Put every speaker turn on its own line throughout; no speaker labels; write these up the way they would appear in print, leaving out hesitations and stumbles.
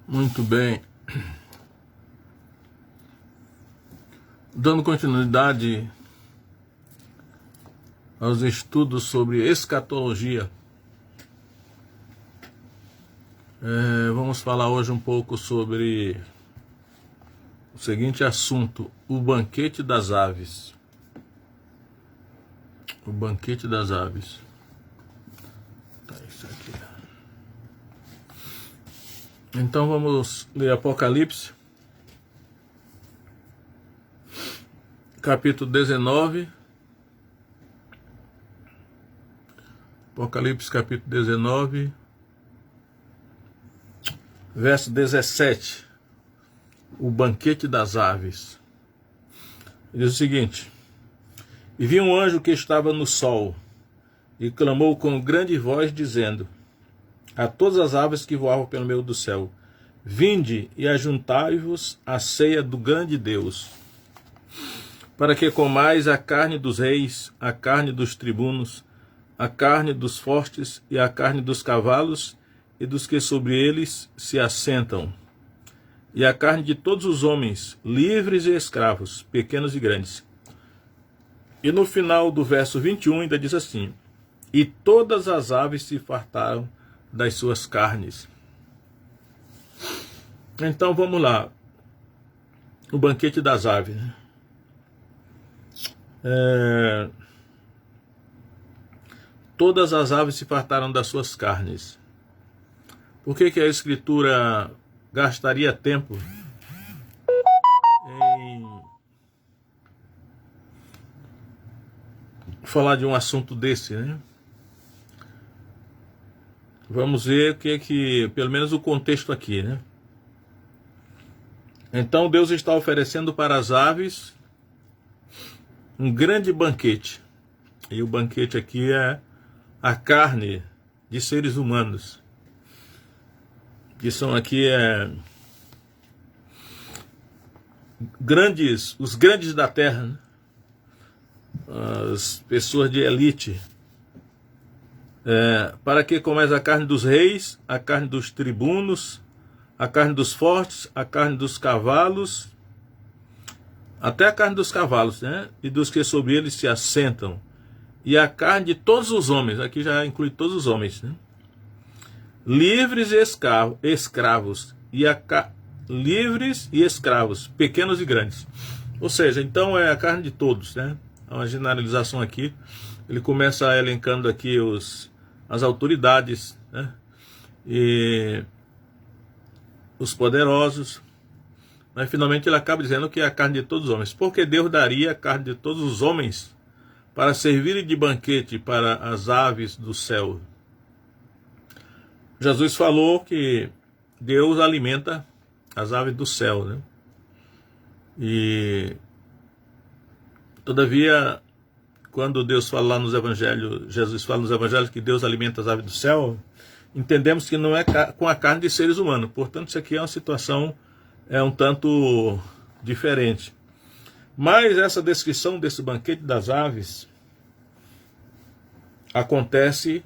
Muito bem. Dando continuidade aos estudos sobre escatologia, vamos falar hoje um pouco sobre o seguinte assunto: o banquete das aves. O banquete das aves. Tá, isso aqui. Então vamos ler Apocalipse, capítulo 19. Apocalipse, capítulo 19, verso 17. O banquete das aves. Diz o seguinte: E vi um anjo que estava no sol, e clamou com grande voz, dizendo a todas as aves que voavam pelo meio do céu: Vinde e ajuntai-vos à ceia do grande Deus, para que comais a carne dos reis, a carne dos tribunos, a carne dos fortes e a carne dos cavalos e dos que sobre eles se assentam, e a carne de todos os homens, livres e escravos, pequenos e grandes. E no final do verso 21 ainda diz assim: E todas as aves se fartaram das suas carnes. Então vamos lá. O banquete das aves. Todas as aves se fartaram das suas carnes. Por que a Escritura gastaria tempo em falar de um assunto desse, né? Vamos ver o que pelo menos o contexto aqui, né? Então Deus está oferecendo para as aves um grande banquete. E o banquete aqui é a carne de seres humanos, que são aqui os grandes da terra, né? As pessoas de elite. Para que comais a carne dos reis, a carne dos tribunos, a carne dos fortes, a carne dos cavalos, até a carne dos cavalos, né? E dos que sobre eles se assentam, e a carne de todos os homens, aqui já inclui todos os homens, né? Livres e escravos, livres e escravos, pequenos e grandes. Ou seja, então é a carne de todos, né? Há uma generalização aqui. Ele começa elencando aqui as autoridades, né? E os poderosos, mas finalmente ele acaba dizendo que é a carne de todos os homens. Porque Deus daria a carne de todos os homens para servirem de banquete para as aves do céu. Jesus falou que Deus alimenta as aves do céu, né? E todavia, quando Deus fala lá nos evangelhos, Jesus fala nos evangelhos que Deus alimenta as aves do céu, entendemos que não é com a carne de seres humanos. Portanto, isso aqui é uma situação um tanto diferente. Mas essa descrição desse banquete das aves acontece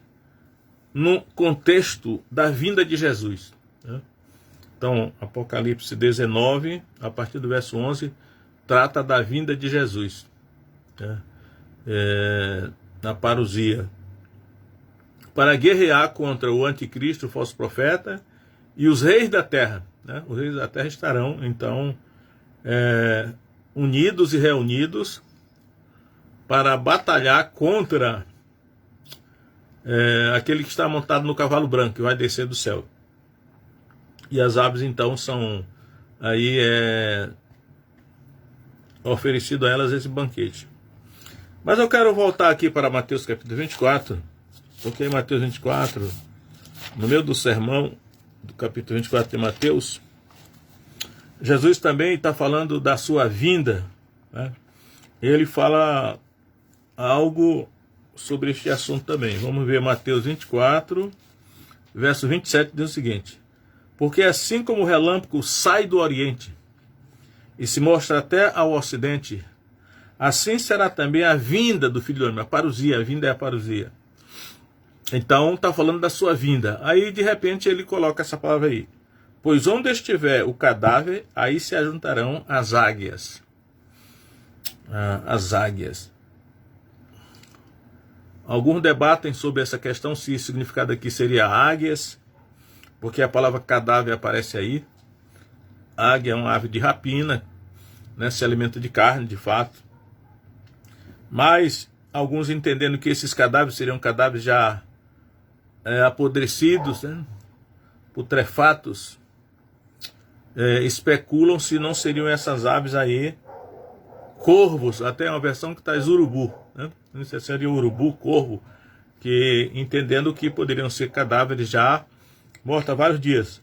no contexto da vinda de Jesus, né? Então, Apocalipse 19, a partir do verso 11, trata da vinda de Jesus, né? Na parousia, para guerrear contra o anticristo, o falso profeta, e os reis da terra, né? Os reis da terra estarão, então, unidos e reunidos para batalhar contra aquele que está montado no cavalo branco, que vai descer do céu. E as aves, então, são aí oferecido a elas esse banquete. Mas eu quero voltar aqui para Mateus capítulo 24, porque em Mateus 24, no meio do sermão do capítulo 24 de Mateus, Jesus também está falando da sua vinda, né? Ele fala algo sobre este assunto também. Vamos ver Mateus 24, verso 27, diz o seguinte: Porque assim como o relâmpago sai do oriente e se mostra até ao ocidente, assim será também a vinda do Filho do Homem. A parousia, a vinda é a parousia. Então está falando da sua vinda. Aí de repente ele coloca essa palavra aí: Pois onde estiver o cadáver, aí se ajuntarão as águias. As águias. Alguns debatem sobre essa questão, se o significado aqui seria águias, porque a palavra cadáver aparece aí. Águia é uma ave de rapina, né, se alimenta de carne, de fato. Mas alguns entendendo que esses cadáveres seriam cadáveres já apodrecidos, né, putrefatos, especulam se não seriam essas aves aí corvos, até uma versão que traz urubu, né? Não sei se seria urubu, corvo, que entendendo que poderiam ser cadáveres já mortos há vários dias.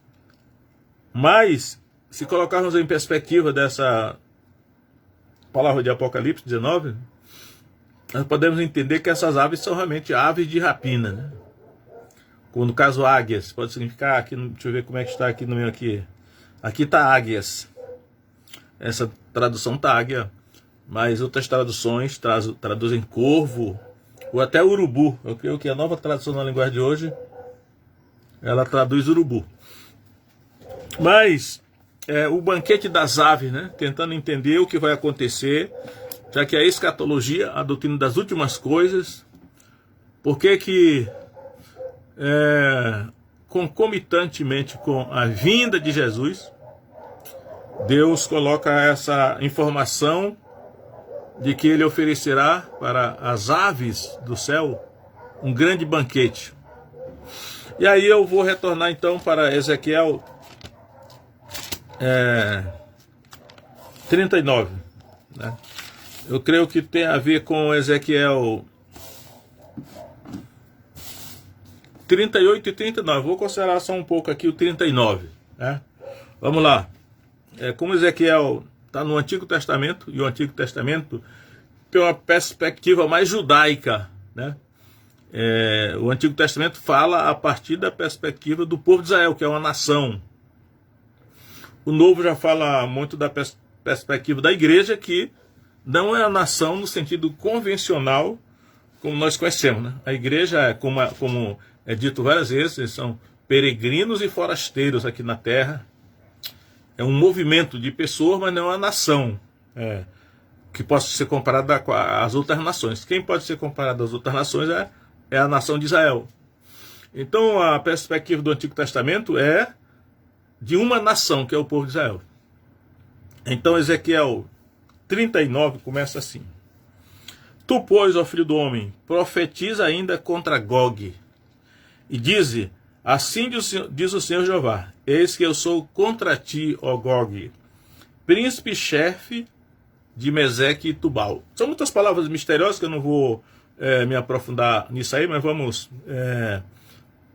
Mas, se colocarmos em perspectiva dessa palavra de Apocalipse 19, nós podemos entender que essas aves são realmente aves de rapina, né? Como no caso águias, pode significar, aqui, deixa eu ver como é que está aqui no meu aqui. Aqui está águias. Essa tradução está águia. Mas outras traduções traduzem corvo ou até urubu. Eu creio que a nova tradução na linguagem de hoje, ela traduz urubu. Mas o banquete das aves, né? Tentando entender o que vai acontecer, já que a escatologia, a doutrina das últimas coisas, por que concomitantemente com a vinda de Jesus, Deus coloca essa informação de que ele oferecerá para as aves do céu um grande banquete. E aí eu vou retornar então para Ezequiel 39, né? Eu creio que tem a ver com Ezequiel 38 e 39. Vou considerar só um pouco aqui o 39, né? Vamos lá. Como Ezequiel está no Antigo Testamento, e o Antigo Testamento tem uma perspectiva mais judaica, né? O Antigo Testamento fala a partir da perspectiva do povo de Israel, que é uma nação. O Novo já fala muito da perspectiva da igreja, que não é a nação no sentido convencional, como nós conhecemos, né? A igreja, como é dito várias vezes, eles são peregrinos e forasteiros aqui na terra. É um movimento de pessoas, mas não é uma nação que possa ser comparada às outras nações. Quem pode ser comparado às outras nações é a nação de Israel. Então a perspectiva do Antigo Testamento é de uma nação, que é o povo de Israel. Então Ezequiel 39 começa assim: Tu, pois, ó filho do homem, profetiza ainda contra Gog, e dize: Assim diz o Senhor Jeová: Eis que eu sou contra ti, ó Gog, príncipe-chefe de Meseque e Tubal. São muitas palavras misteriosas que eu não vou me aprofundar nisso aí, mas vamos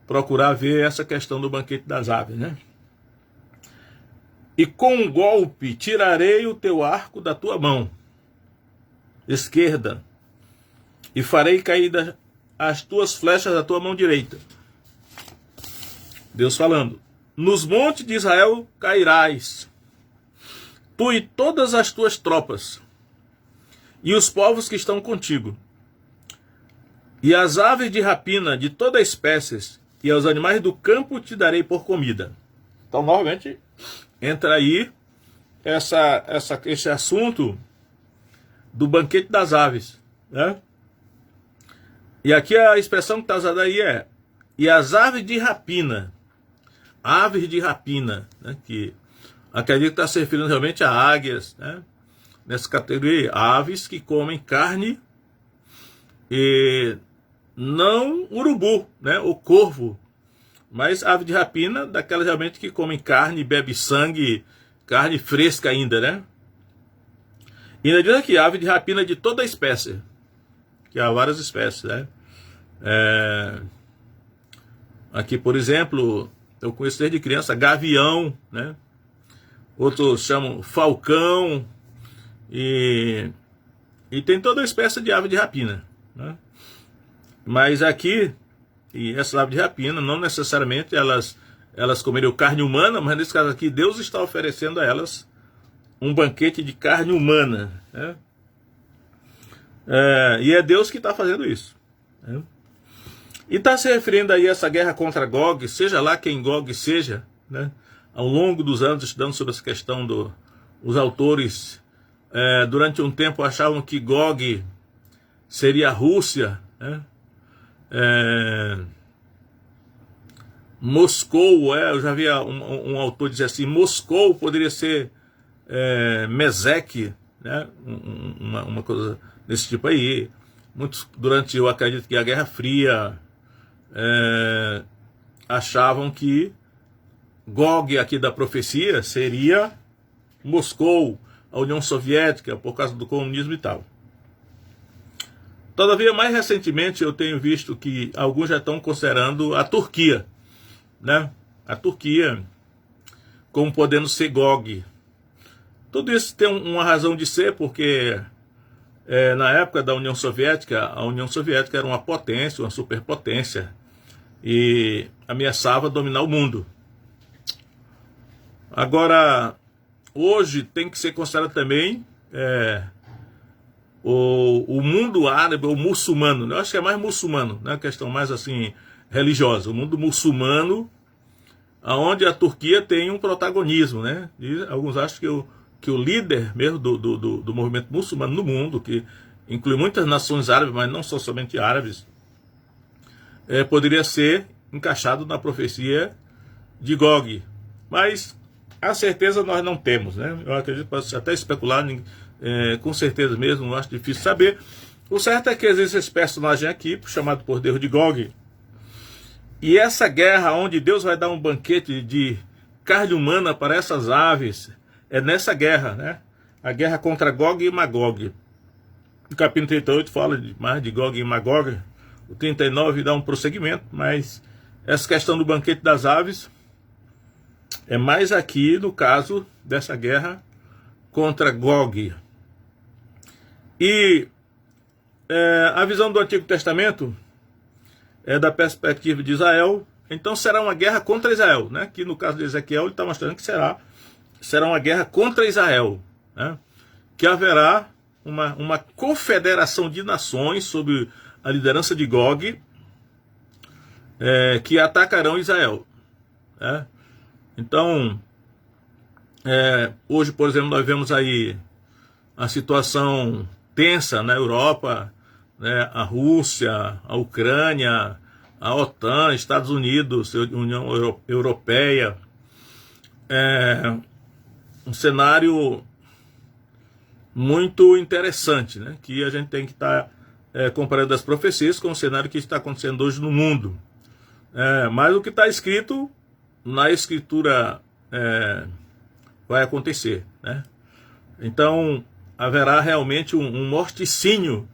procurar ver essa questão do banquete das aves, né? E com um golpe tirarei o teu arco da tua mão esquerda, e farei cair as tuas flechas da tua mão direita. Deus falando: Nos montes de Israel cairás, tu e todas as tuas tropas, e os povos que estão contigo, e as aves de rapina de toda espécie, e aos animais do campo te darei por comida. Então, novamente, entra aí esse assunto do banquete das aves, né? E aqui a expressão que está usada aí e as aves de rapina. Aves de rapina, né? Que acredito que está se referindo realmente a águias, né? Nessa categoria, aves que comem carne e não urubu, né? O corvo, mas ave de rapina, daquelas realmente que comem carne, bebe sangue, carne fresca ainda, né? E ainda diz aqui, ave de rapina de toda a espécie, que há várias espécies, né? Aqui, por exemplo, eu conheço desde criança gavião, né? Outros chamam falcão, e tem toda a espécie de ave de rapina, né? Mas aqui, e essas aves de rapina, não necessariamente elas comeriam carne humana, mas nesse caso aqui, Deus está oferecendo a elas um banquete de carne humana, né? E é Deus que está fazendo isso, né? E está se referindo aí a essa guerra contra Gog, seja lá quem Gog seja, né? ao longo dos anos, estudando sobre essa questão os autores, durante um tempo achavam que Gog seria a Rússia, né? Moscou, eu já vi um autor dizer assim, Moscou poderia ser Meseque, né? Uma coisa desse tipo aí. Muitos, durante, eu acredito que a Guerra Fria, achavam que Gog aqui da profecia seria Moscou, a União Soviética, por causa do comunismo e tal. Todavia, mais recentemente, eu tenho visto que alguns já estão considerando a Turquia, né? A Turquia como podendo ser Gog. Tudo isso tem uma razão de ser, porque na época da União Soviética, a União Soviética era uma potência, uma superpotência, e ameaçava dominar o mundo. Agora, hoje tem que ser considerado também o mundo árabe, ou muçulmano, né? Eu acho que é mais muçulmano, né? A questão mais assim religiosa, o mundo muçulmano, onde a Turquia tem um protagonismo, né? E alguns acham que o líder mesmo do movimento muçulmano no mundo, que inclui muitas nações árabes, mas não são somente árabes, poderia ser encaixado na profecia de Gog. Mas a certeza nós não temos, né? Eu acredito que pode até especular, com certeza mesmo, não acho difícil saber. O certo é que existe esse personagem aqui, chamado por Deus de Gog. E essa guerra onde Deus vai dar um banquete de carne humana para essas aves, é nessa guerra, né? A guerra contra Gog e Magog. O capítulo 38 fala mais de Gog e Magog. O 39 dá um prosseguimento, mas essa questão do banquete das aves é mais aqui no caso dessa guerra contra Gog. E a visão do Antigo Testamento é da perspectiva de Israel. Então será uma guerra contra Israel, né? Que no caso de Ezequiel ele está mostrando que será uma guerra contra Israel, né? Que haverá uma confederação de nações sob a liderança de Gog, que atacarão Israel, né? Então, hoje, por exemplo, nós vemos aí a situação tensa na Europa, né? A Rússia, a Ucrânia, a OTAN, Estados Unidos, União Europeia, um cenário muito interessante, né? Que a gente tem que estar comparando as profecias com o cenário que está acontecendo hoje no mundo. Mas o que está escrito na Escritura vai acontecer, né? Então haverá realmente um morticínio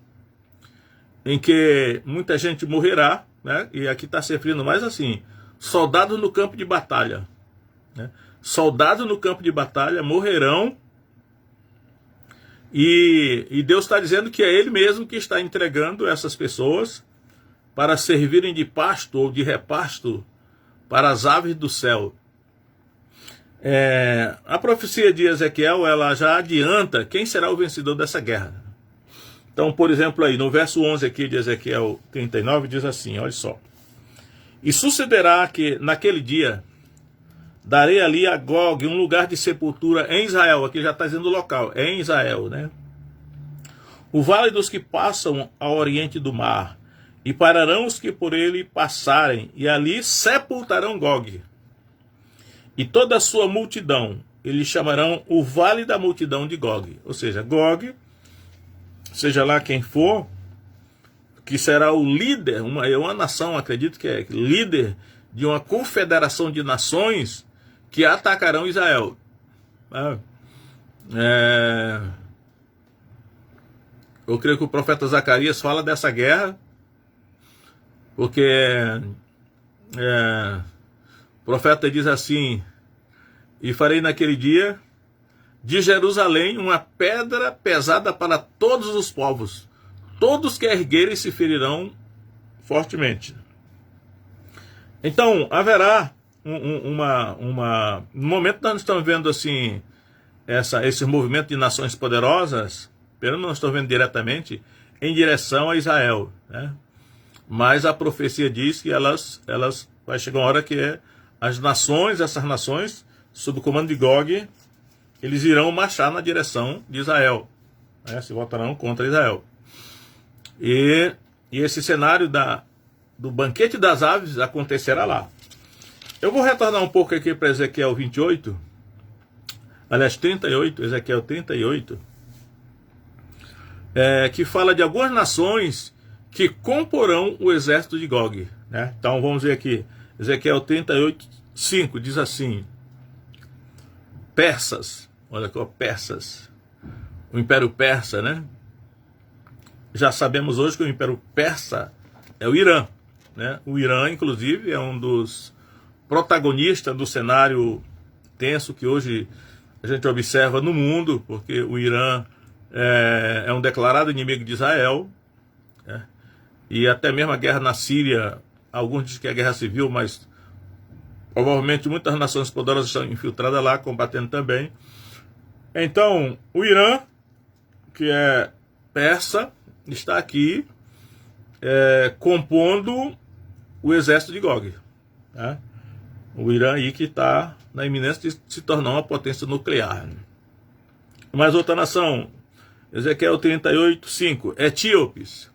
em que muita gente morrerá, né? E aqui está se referindo mais assim, soldados no campo de batalha, né? Soldados no campo de batalha morrerão, e Deus está dizendo que é Ele mesmo que está entregando essas pessoas para servirem de pasto ou de repasto para as aves do céu. A profecia de Ezequiel, ela já adianta quem será o vencedor dessa guerra. Então, por exemplo, aí no verso 11 aqui de Ezequiel 39, diz assim, olha só. E sucederá que naquele dia darei ali a Gog um lugar de sepultura em Israel. Aqui já está dizendo o local, é em Israel, né? O vale dos que passam ao oriente do mar, e pararão os que por ele passarem, e ali sepultarão Gog e toda a sua multidão. Eles chamarão o vale da multidão de Gog. Ou seja, Gog, seja lá quem for, que será o líder, uma nação, acredito que é líder de uma confederação de nações que atacarão Israel. Eu creio que o profeta Zacarias fala dessa guerra, porque o profeta diz assim: e farei naquele dia de Jerusalém uma pedra pesada para todos os povos, todos que erguerem se ferirão fortemente. Então haverá no momento nós estamos vendo assim esse movimento de nações poderosas, pelo menos nós estamos vendo diretamente em direção a Israel, né? Mas a profecia diz que elas vai chegar uma hora que essas nações sob o comando de Gog, eles irão marchar na direção de Israel, né? Se voltarão contra Israel. E esse cenário do banquete das aves acontecerá lá. Eu vou retornar um pouco aqui para Ezequiel 28, aliás 38, Ezequiel 38, que fala de algumas nações que comporão o exército de Gog, né? Então vamos ver aqui, Ezequiel 38, 5, diz assim: persas, olha aqui, ó, persas, o Império Persa, né? Já sabemos hoje que o Império Persa é o Irã, né? O Irã, inclusive, é um dos protagonistas do cenário tenso que hoje a gente observa no mundo, porque o Irã é um declarado inimigo de Israel, né? E até mesmo a guerra na Síria, alguns dizem que é guerra civil, mas provavelmente muitas nações poderosas estão infiltradas lá, combatendo também. Então, o Irã, que é persa, está aqui compondo o exército de Gog, né? O Irã aí que está na iminência de se tornar uma potência nuclear. Mais outra nação, Ezequiel 38, 5, etíopes.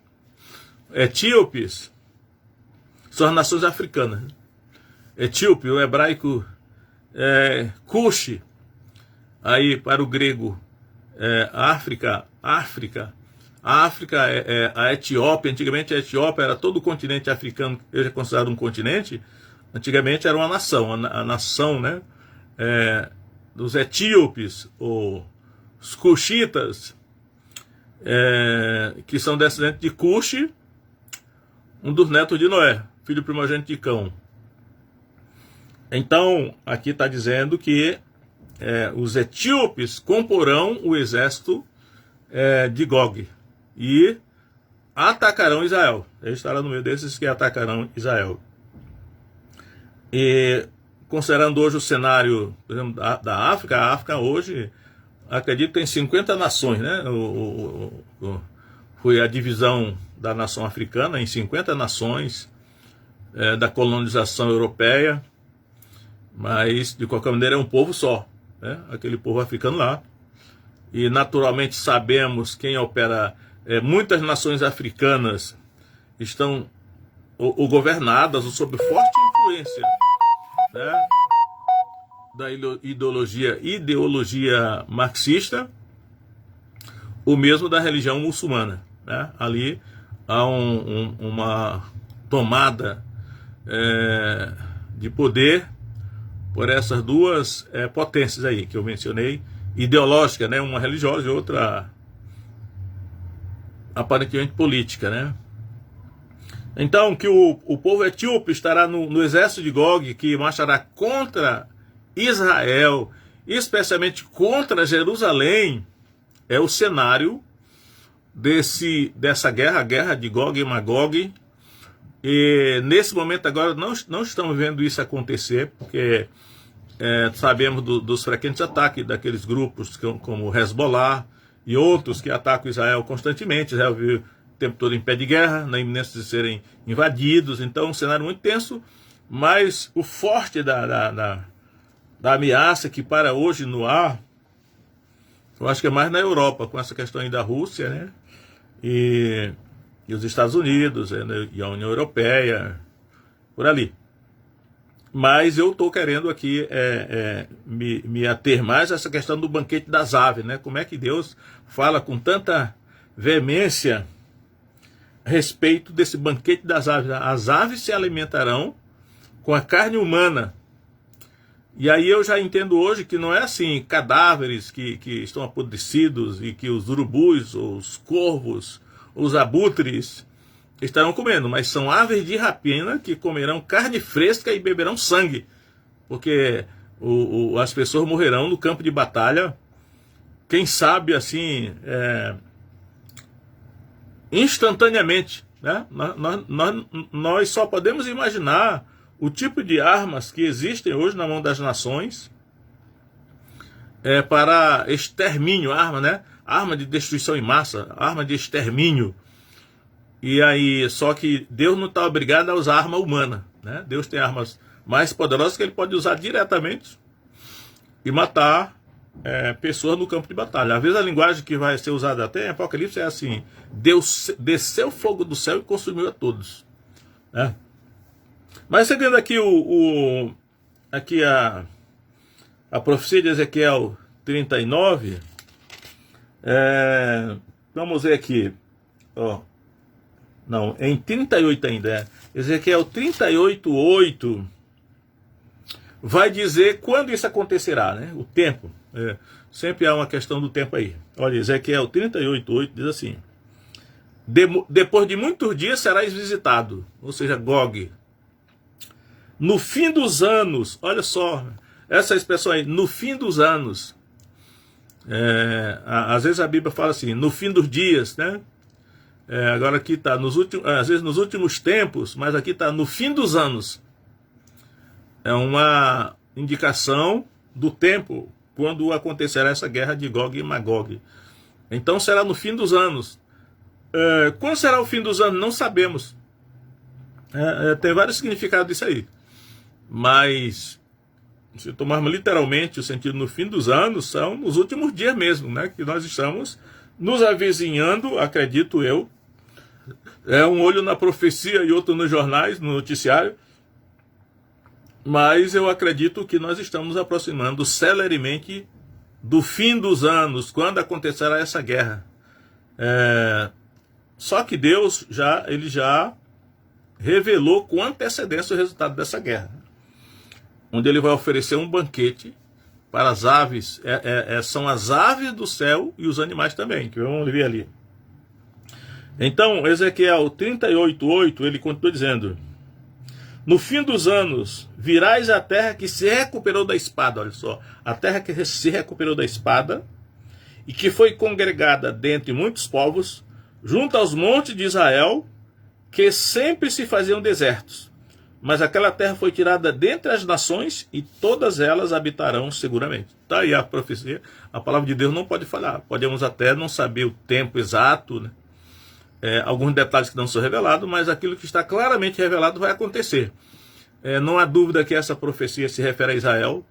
Etíopes são as nações africanas. Etíope, o hebraico Cush, aí para o grego África. A África a Etiópia. Antigamente a Etiópia era todo o continente africano, hoje é considerado um continente. Antigamente era uma nação, a nação, né, dos etíopes, ou os cuxitas, que são descendentes de Cuxi, um dos netos de Noé, filho primogênito de Cão. Então, aqui está dizendo que os etíopes comporão o exército de Gog e atacarão Israel. Ele estará no meio desses que atacarão Israel. E considerando hoje o cenário, por exemplo, da África, a África hoje, acredito que tem 50 nações, né? Foi a divisão da nação africana em 50 nações da colonização europeia, mas de qualquer maneira é um povo só, né? Aquele povo africano lá. E naturalmente sabemos quem opera. Muitas nações africanas estão governadas sob forte influência, né, da ideologia marxista, ou mesmo da religião muçulmana, né? Ali há uma tomada de poder por essas duas potências aí que eu mencionei, ideológica, né? Uma religiosa e outra aparentemente política, né? Então, que o povo etíope estará no exército de Gog, que marchará contra Israel, especialmente contra Jerusalém, é o cenário dessa guerra, a guerra de Gog e Magog. E nesse momento agora não estamos vendo isso acontecer, porque sabemos dos frequentes ataques daqueles grupos como o Hezbollah e outros que atacam Israel constantemente. Israel vive o tempo todo em pé de guerra, na iminência de serem invadidos. Então, um cenário muito tenso, mas o forte da ameaça que para hoje no ar, eu acho que é mais na Europa, com essa questão aí da Rússia, né? E os Estados Unidos, e a União Europeia, por ali. Mas eu estou querendo aqui me ater mais a essa questão do banquete das aves, né? Como é que Deus fala com tanta veemência a respeito desse banquete das aves. As aves se alimentarão com a carne humana. E aí eu já entendo hoje que não é assim, cadáveres que estão apodrecidos e que os urubus, ou os corvos, ou os abutres estarão comendo, mas são aves de rapina que comerão carne fresca e beberão sangue, porque as pessoas morrerão no campo de batalha, quem sabe assim, instantaneamente, né? Nós só podemos imaginar o tipo de armas que existem hoje na mão das nações para extermínio, arma, né? Arma de destruição em massa, arma de extermínio. E aí, só que Deus não está obrigado a usar arma humana, né? Deus tem armas mais poderosas que ele pode usar diretamente e matar pessoas no campo de batalha. Às vezes a linguagem que vai ser usada até em Apocalipse é assim: Deus desceu fogo do céu e consumiu a todos. Né? Mas seguindo aqui aqui a profecia de Ezequiel 39, vamos ver aqui, ó, não, em 38 ainda, Ezequiel 38:8 vai dizer quando isso acontecerá, né? O tempo, sempre há uma questão do tempo aí. Olha, Ezequiel 38:8 diz assim: depois de muitos dias serás visitado, ou seja, Gog. No fim dos anos, olha só, essa expressão aí, no fim dos anos. Às vezes a Bíblia fala assim, no fim dos dias, né? Agora aqui está, às vezes nos últimos tempos, mas aqui está no fim dos anos. É uma indicação do tempo, quando acontecerá essa guerra de Gog e Magog. Então será no fim dos anos. Quando será o fim dos anos? Não sabemos. Tem vários significados disso aí. Mas, se tomarmos literalmente o sentido no fim dos anos, são nos últimos dias mesmo, né? Que nós estamos nos avizinhando, acredito eu. Um olho na profecia e outro nos jornais, no noticiário. Mas eu acredito que nós estamos nos aproximando celeremente do fim dos anos, quando acontecerá essa guerra. Só que Deus ele já revelou com antecedência o resultado dessa guerra, onde ele vai oferecer um banquete para as aves, são as aves do céu e os animais também, que vamos ver ali. Então, Ezequiel 38:8, ele continua dizendo: no fim dos anos, virás a terra que se recuperou da espada, olha só, a terra que se recuperou da espada, e que foi congregada dentre muitos povos, junto aos montes de Israel, que sempre se faziam desertos. Mas aquela terra foi tirada dentre as nações, e todas elas habitarão seguramente. Está aí a profecia, a palavra de Deus não pode falhar. Podemos até não saber o tempo exato, né? Alguns detalhes que não são revelados, mas aquilo que está claramente revelado vai acontecer. Não há dúvida que essa profecia se refere a Israel.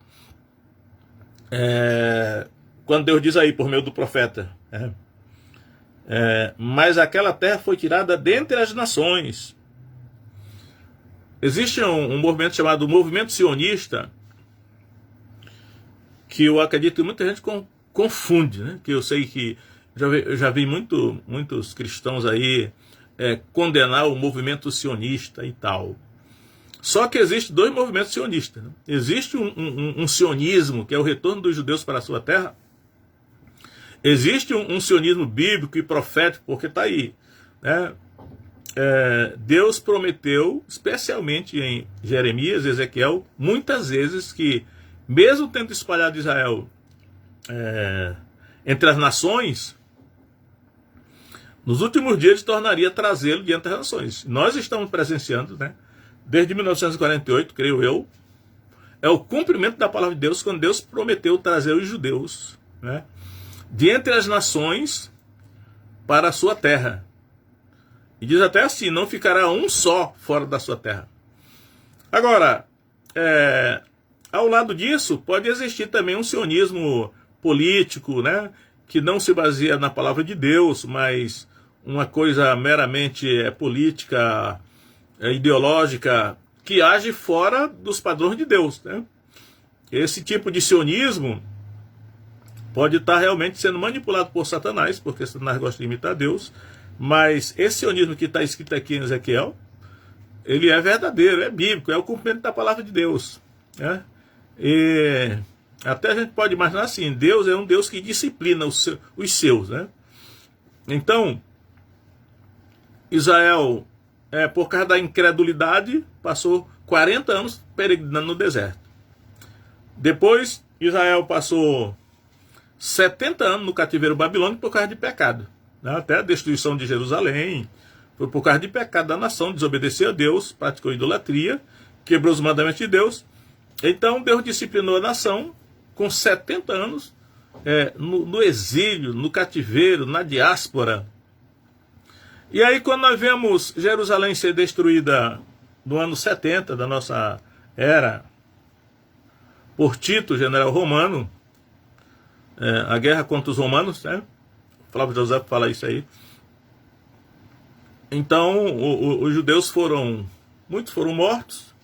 Quando Deus diz aí, por meio do profeta, mas aquela terra foi tirada dentre as nações. Existe um movimento chamado movimento sionista, que eu acredito que muita gente confunde, né? Que eu sei que eu já vi muitos cristãos aí condenar o movimento sionista e tal. Só que existe dois movimentos sionistas, né? Existe um sionismo, que é o retorno dos judeus para a sua terra. Existe um sionismo bíblico e profético, porque está aí, né? Deus prometeu, especialmente em Jeremias e Ezequiel, muitas vezes que, mesmo tendo espalhado Israel entre as nações, nos últimos dias tornaria a trazê-lo diante das nações. Nós estamos presenciando, né, desde 1948, creio eu, é o cumprimento da palavra de Deus, quando Deus prometeu trazer os judeus, né, de entre as nações para a sua terra. E diz até assim: não ficará um só fora da sua terra. Agora, ao lado disso, pode existir também um sionismo político, né, que não se baseia na palavra de Deus, mas uma coisa meramente política, ideológica, que age fora dos padrões de Deus, né? Esse tipo de sionismo pode estar realmente sendo manipulado por Satanás, porque Satanás gosta de imitar Deus, mas esse sionismo que está escrito aqui em Ezequiel, ele é verdadeiro, é bíblico, é o cumprimento da palavra de Deus, né? E até a gente pode imaginar assim: Deus é um Deus que disciplina os seus, né? Então, Israel, por causa da incredulidade, passou 40 anos peregrinando no deserto. Depois, Israel passou 70 anos no cativeiro babilônico por causa de pecado, né? Até a destruição de Jerusalém foi por causa de pecado da nação, desobedeceu a Deus, praticou idolatria, quebrou os mandamentos de Deus. Então Deus disciplinou a nação com 70 anos no exílio, no cativeiro, na diáspora. E aí, quando nós vemos Jerusalém ser destruída no ano 70 da nossa era, por Tito, general romano, a guerra contra os romanos, né? Flávio José fala isso aí. Então, os judeus muitos foram mortos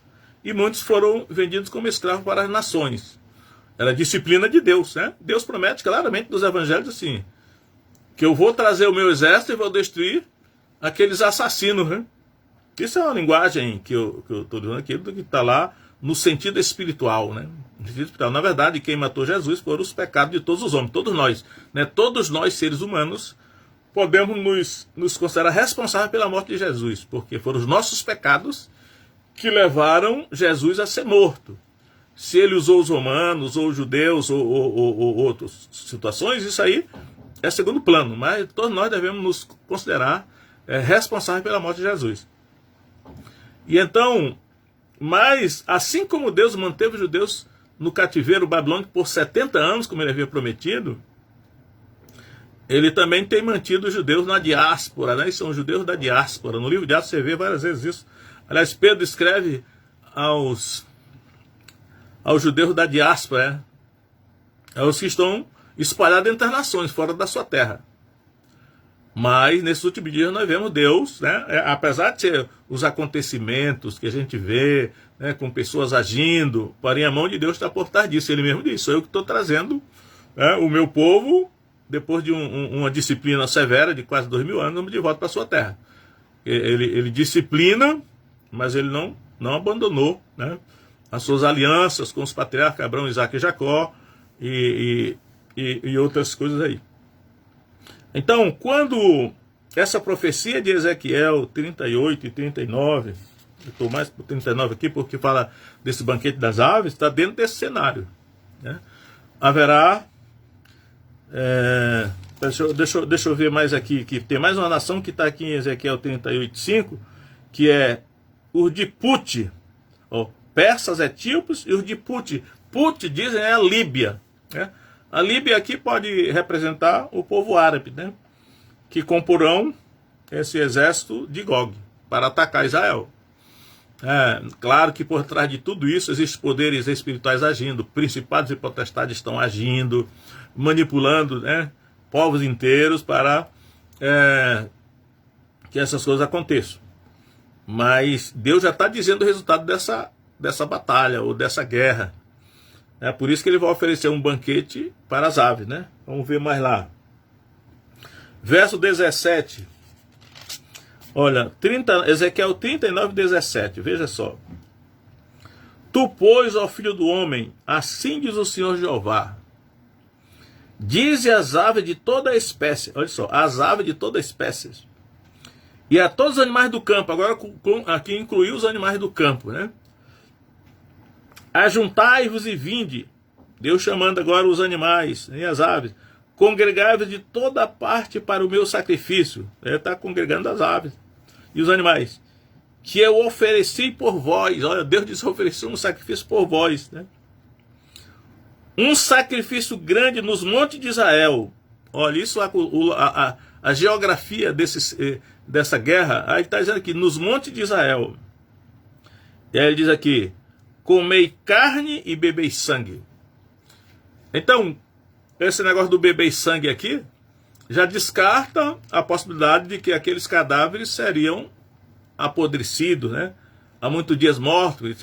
e muitos foram vendidos como escravos para as nações. Era a disciplina de Deus, né? Deus promete claramente nos evangelhos assim, que eu vou trazer o meu exército e vou destruir aqueles assassinos, né? Isso é uma linguagem que eu estou dizendo aqui, que está lá no sentido espiritual, né? No sentido espiritual. Na verdade, quem matou Jesus foram os pecados de todos os homens, todos nós, né? Todos nós, seres humanos, podemos nos considerar responsáveis pela morte de Jesus, porque foram os nossos pecados que levaram Jesus a ser morto. Se ele usou os romanos, ou os judeus, ou outras situações, isso aí é segundo plano, mas todos nós devemos nos considerar responsáveis pela morte de Jesus. E então, mas assim como Deus manteve os judeus no cativeiro babilônico por 70 anos, como ele havia prometido, ele também tem mantido os judeus na diáspora, né? São os judeus da diáspora. No livro de Atos você vê várias vezes isso. Aliás, Pedro escreve aos judeus da diáspora, aos que estão espalhados entre as nações, fora da sua terra. Mas nesses últimos dias nós vemos Deus, né? Apesar de ser os acontecimentos que a gente vê, né, com pessoas agindo, porém a mão de Deus está por trás disso. Ele mesmo disse: sou eu que estou trazendo, né, o meu povo, depois de uma disciplina severa de quase 2000 anos, de volta para a sua terra. Ele disciplina, mas ele não abandonou, né, as suas alianças com os patriarcas Abraão, Isaac e Jacó e outras coisas aí. Então, quando essa profecia de Ezequiel 38 e 39, eu estou mais para 39 aqui porque fala desse banquete das aves, está dentro desse cenário, né? Haverá, deixa eu ver mais aqui, que tem mais uma nação que está aqui em Ezequiel 38:5, que é os de Put, persas, etíopes e os de Put. Put, dizem, é a Líbia, né? A Líbia aqui pode representar o povo árabe, né, que comporão esse exército de Gog para atacar Israel. Claro que por trás de tudo isso existem poderes espirituais agindo, principados e potestades estão agindo, manipulando, né, povos inteiros para que essas coisas aconteçam. Mas Deus já está dizendo o resultado dessa batalha ou dessa guerra. É por isso que ele vai oferecer um banquete para as aves, né? Vamos ver mais lá. Verso 17. Olha, Ezequiel 39:17. Veja só. Tu, pois, ó filho do homem, assim diz o Senhor Jeová: dize às aves de toda a espécie, olha só, as aves de toda a espécie, e a todos os animais do campo, agora aqui incluiu os animais do campo, né? Ajuntai-vos e vinde, Deus chamando agora os animais e as aves, congregai-vos de toda parte para o meu sacrifício. Ele está congregando as aves e os animais, que eu ofereci por vós. Olha, Deus disse: ofereci um sacrifício por vós, né? Um sacrifício grande nos montes de Israel. Olha, isso a geografia dessa guerra. Aí está dizendo aqui, nos montes de Israel. E aí ele diz aqui: comei carne e bebei sangue. Então, esse negócio do beber sangue aqui já descarta a possibilidade de que aqueles cadáveres seriam apodrecidos, né? Há muitos dias mortos.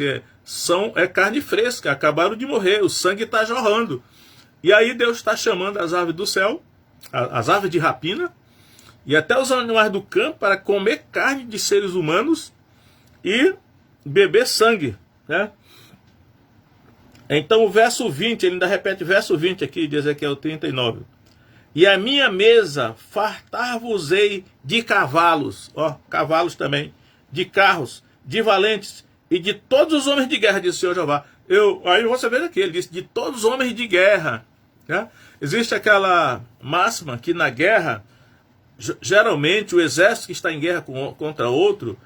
É carne fresca, acabaram de morrer, o sangue está jorrando. E aí Deus está chamando as aves do céu, as aves de rapina, e até os animais do campo para comer carne de seres humanos e beber sangue, né? Então o verso 20, ele ainda repete o verso 20 aqui de Ezequiel 39. E a minha mesa fartar-vos-ei de cavalos, cavalos também, de carros, de valentes e de todos os homens de guerra, diz o Senhor Jeová. Aí você vê aqui, ele disse: de todos os homens de guerra, né? Existe aquela máxima que na guerra, geralmente o exército que está em guerra contra outro,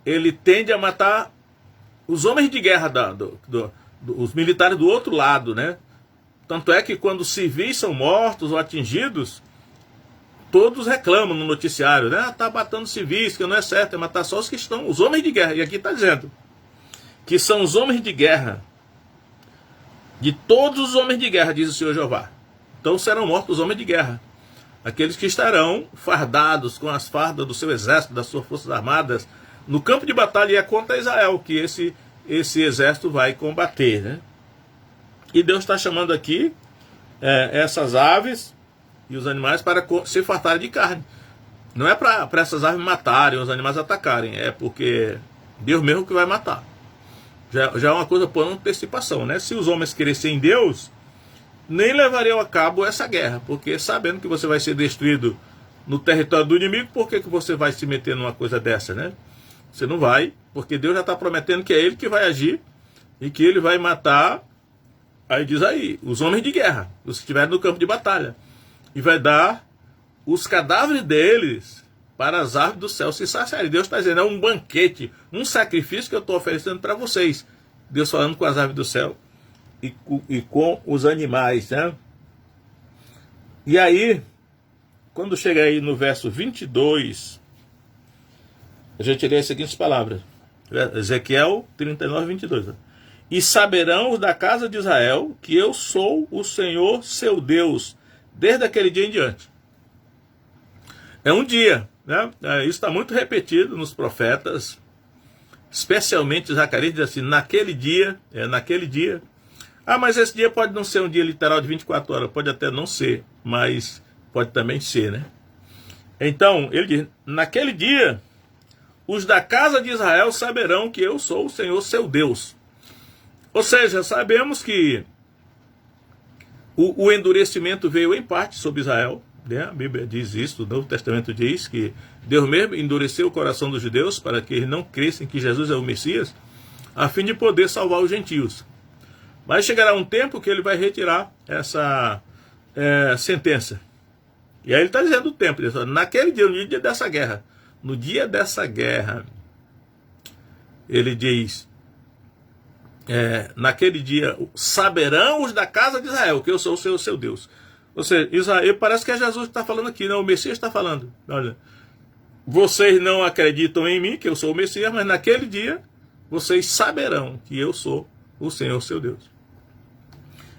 ele tende a matar os homens de guerra os militares do outro lado, né? Tanto é que quando civis são mortos ou atingidos, todos reclamam no noticiário, né? Tá matando civis, que não é certo, é matar só os que estão, os homens de guerra. E aqui está dizendo que são os homens de guerra de todos os homens de guerra, diz o Senhor Jeová. Então serão mortos os homens de guerra, aqueles que estarão fardados com as fardas do seu exército, das suas forças armadas, no campo de batalha, e é contra Israel que esse exército vai combater, né? E Deus está chamando aqui essas aves e os animais para se fartarem de carne. Não é para essas aves matarem, os animais atacarem, é porque Deus mesmo que vai matar. Já é uma coisa por antecipação, né? Se os homens crescem em Deus, nem levariam a cabo essa guerra, porque sabendo que você vai ser destruído no território do inimigo, por que você vai se meter numa coisa dessa, né? Você não vai, porque Deus já está prometendo que é Ele que vai agir e que Ele vai matar, aí diz aí, os homens de guerra, os que estiverem no campo de batalha, e vai dar os cadáveres deles para as aves do céu se saciarem. Deus está dizendo, é um banquete, um sacrifício que eu estou oferecendo para vocês. Deus falando com as aves do céu e com os animais, né? E aí, quando chega aí no verso 22, a gente lê as seguintes palavras. Ezequiel 39, 22. E saberão os da casa de Israel que eu sou o Senhor seu Deus, desde aquele dia em diante. É um dia, né? Isso está muito repetido nos profetas, especialmente Zacarias diz assim, naquele dia. Ah, mas esse dia pode não ser um dia literal de 24 horas, pode até não ser, mas pode também ser, né? Então, ele diz, naquele dia, os da casa de Israel saberão que eu sou o Senhor seu Deus. Ou seja, sabemos que o endurecimento veio em parte sobre Israel, né? A Bíblia diz isso, o Novo Testamento diz que Deus mesmo endureceu o coração dos judeus para que eles não crescem que Jesus é o Messias, a fim de poder salvar os gentios. Mas chegará um tempo que ele vai retirar essa sentença. E aí ele está dizendo o tempo, naquele dia, no dia dessa guerra, no dia dessa guerra, ele diz, naquele dia, saberão os da casa de Israel que eu sou o seu Deus. Ou seja, Israel, parece que é Jesus que está falando aqui, não, o Messias está falando. Olha, vocês não acreditam em mim, que eu sou o Messias, mas naquele dia, vocês saberão que eu sou o Senhor seu Deus.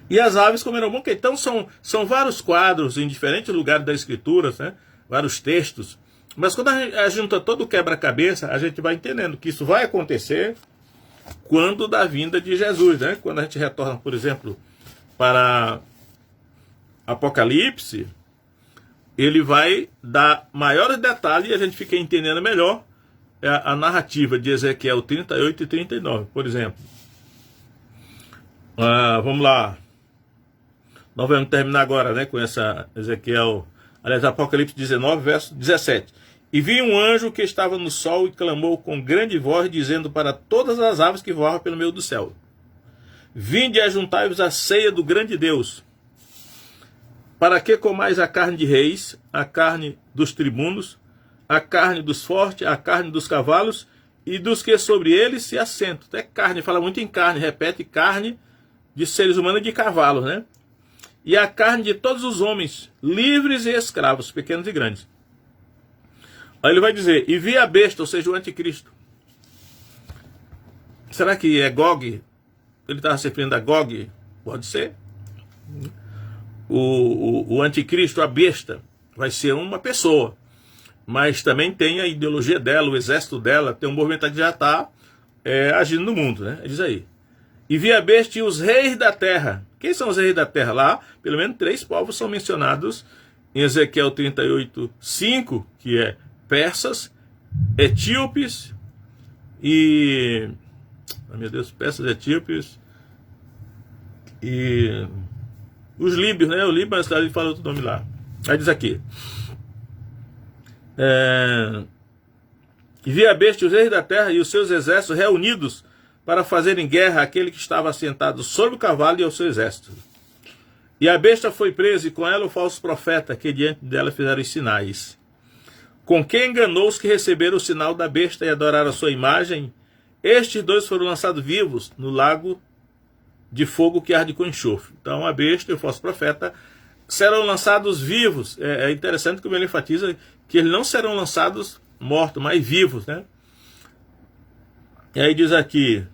E as aves comerão banquete. Então são vários quadros em diferentes lugares da Escritura, né? Vários textos. Mas quando a gente junta todo o quebra-cabeça, a gente vai entendendo que isso vai acontecer quando da vinda de Jesus, né? Quando a gente retorna, por exemplo, para Apocalipse, ele vai dar maiores detalhes e a gente fica entendendo melhor a narrativa de Ezequiel 38 e 39, por exemplo. Vamos lá. Nós vamos terminar agora, né, com essa Ezequiel, aliás, Apocalipse 19, verso 17. E vi um anjo que estava no sol e clamou com grande voz, dizendo para todas as aves que voavam pelo meio do céu: vinde e ajuntai-vos à ceia do grande Deus. Para que comais a carne de reis, a carne dos tribunos, a carne dos fortes, a carne dos cavalos e dos que sobre eles se assentam. Até carne, fala muito em carne, repete carne de seres humanos e de cavalos, né? E a carne de todos os homens, livres e escravos, pequenos e grandes. Aí ele vai dizer, e vi a besta, ou seja, o anticristo. Será que é Gog? Ele estava se referindo a Gog? Pode ser. O anticristo, a besta, vai ser uma pessoa. Mas também tem a ideologia dela, o exército dela, tem um movimento que já está agindo no mundo, né? Diz aí. E vi a besta e os reis da terra. Quem são os reis da terra? Lá, pelo menos 3 povos são mencionados em Ezequiel 38, 5, que é persas, etíopes e... meu Deus, persas, etíopes e... os líbios, né? O Líbano, ele fala outro nome lá. Aí diz aqui. E vi a besta e os reis da terra e os seus exércitos reunidos para fazerem guerra àquele que estava assentado sobre o cavalo e ao seu exército. E a besta foi presa, e com ela o falso profeta, que diante dela fizeram os sinais. Com quem enganou os que receberam o sinal da besta e adoraram a sua imagem, estes 2 foram lançados vivos no lago de fogo que arde com enxofre. Então a besta e o falso profeta serão lançados vivos. É interessante como ele enfatiza que eles não serão lançados mortos, mas vivos, né? E aí diz aqui,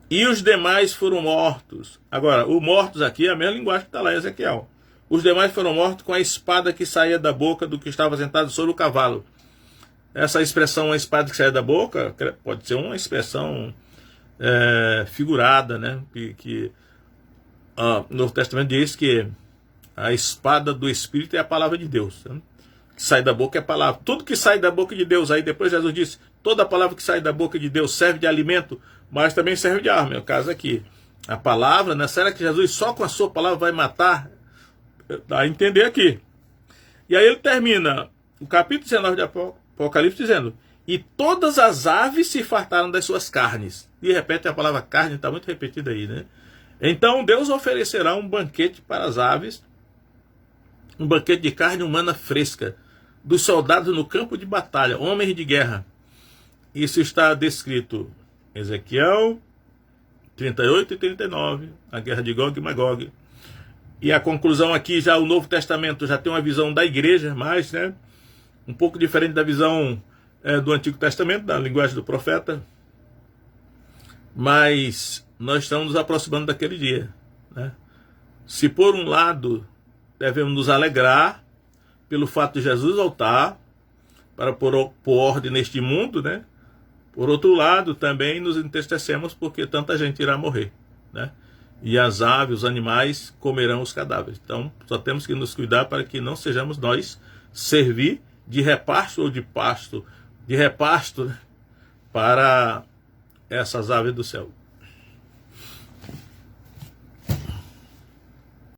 E os demais foram mortos. Agora, o mortos aqui é a mesma linguagem que está lá em Ezequiel. Os demais foram mortos com a espada que saía da boca do que estava sentado sobre o cavalo. Essa expressão, a espada que saía da boca, pode ser uma expressão figurada, né? Que o Novo Testamento diz que a espada do Espírito é a palavra de Deus. Né? Que sai da boca é a palavra. Tudo que sai da boca de Deus, aí depois Jesus disse, toda palavra que sai da boca de Deus serve de alimento, mas também serve de arma. É o caso aqui. A palavra, né? Será que Jesus só com a sua palavra vai matar? Dá a entender aqui. E aí ele termina o capítulo 19 de Apocalipse dizendo, e todas as aves se fartaram das suas carnes. E repete a palavra carne, está muito repetida aí, né? Então Deus oferecerá um banquete para as aves, um banquete de carne humana fresca, dos soldados no campo de batalha, homens de guerra. Isso está descrito em Ezequiel 38 e 39, a guerra de Gog e Magog. E a conclusão aqui, já o Novo Testamento já tem uma visão da igreja, mas, né, um pouco diferente da visão do Antigo Testamento, da linguagem do profeta. Mas nós estamos nos aproximando daquele dia. Né? Se por um lado devemos nos alegrar pelo fato de Jesus voltar para pôr ordem neste mundo, né? Por outro lado, também nos entristecemos porque tanta gente irá morrer, né? E as aves, os animais comerão os cadáveres. Então, só temos que nos cuidar para que não sejamos nós servir de repasto ou de pasto, de repasto, né, para essas aves do céu.